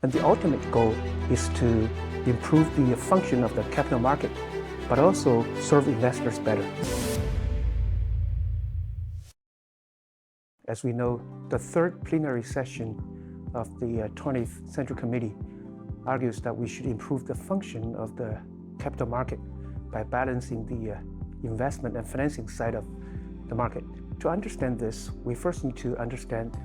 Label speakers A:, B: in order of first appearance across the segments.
A: And the ultimate goal is to improve the function of the capital market, but also serve investors better. As we know, the third plenary session of the 20th Central Committee argues that we should improve the function of the capital market by balancing the investment and financing side of the market. To understand this, we first need to understand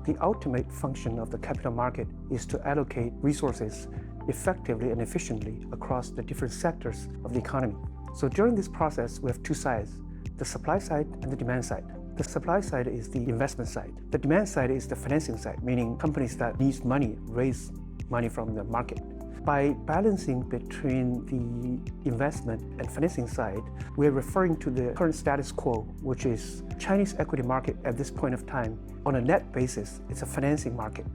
A: the ultimate function of the capital market is to allocate resources effectively and efficiently across the different sectors of the economy. So during this process, we have two sides, the supply side and the demand side. The supply side is the investment side. The demand side is the financing side, meaning companies that need money, raise money from the market. By balancing between the investment and financing side, we're referring to the current status quo, which is Chinese equity market at this point of time. On a net basis, it's a financing market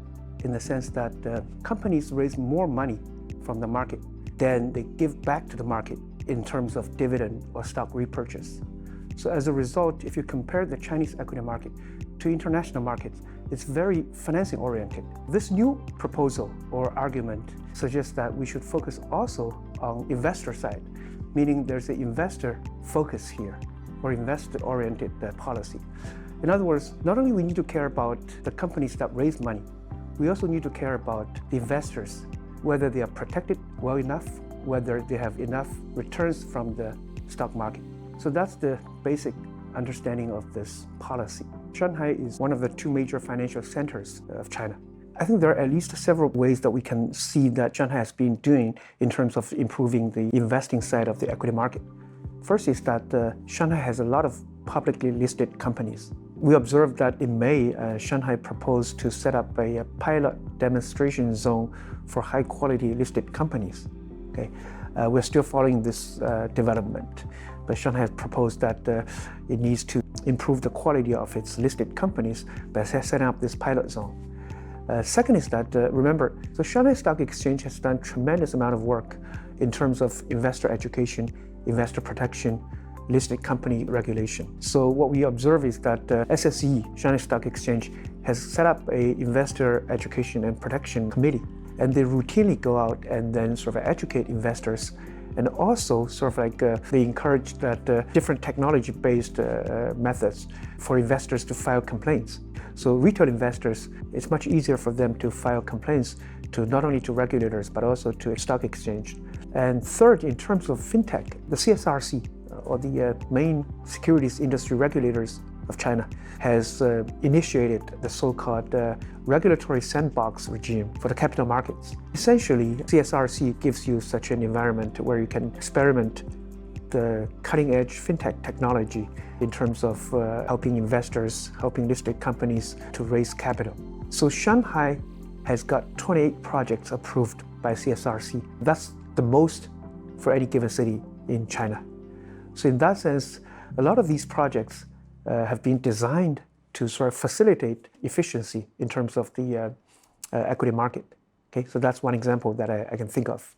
A: in the sense that companies raise more money from the market than they give back to the market in terms of dividend or stock repurchase. So as a result, if you compare the Chinese equity market to international markets, it's very financing oriented. This new proposal or argument suggests that we should focus also on investor side, meaning there's an investor focus here or investor oriented policy. In other words, not only we need to care about the companies that raise money, we also need to care about the investors, whether they are protected well enough, whether they have enough returns from the stock market. So that's the basic understanding of this policy. Shanghai is one of the two major financial centers of China. I think there are at least several ways that we can see that Shanghai has been doing in terms of improving the investing side of the equity market. First is that Shanghai has a lot of publicly listed companies. We observed that in May, Shanghai proposed to set up a pilot demonstration zone for high-quality listed companies. Okay? We're still following this development, but Shanghai has proposed that it needs to improve the quality of its listed companies by setting up this pilot zone. Second is that, remember, so Shanghai Stock Exchange has done tremendous amount of work in terms of investor education, investor protection, listed company regulation. So what we observe is that SSE, Shanghai Stock Exchange, has set up an investor education and protection committee. And they routinely go out and then sort of educate investors, and also sort of like they encourage that different technology-based methods for investors to file complaints. So retail investors, it's much easier for them to file complaints to not only to regulators but also to a stock exchange. And third, in terms of fintech, the CSRC, or the main securities industry regulators of China, has initiated the so-called regulatory sandbox regime for the capital markets. Essentially, CSRC gives you such an environment where you can experiment the cutting-edge fintech technology in terms of helping investors, helping listed companies to raise capital. So Shanghai has got 28 projects approved by CSRC. That's the most for any given city in China. So in that sense, a lot of these projects have been designed to sort of facilitate efficiency in terms of the equity market. Okay, so that's one example that I can think of.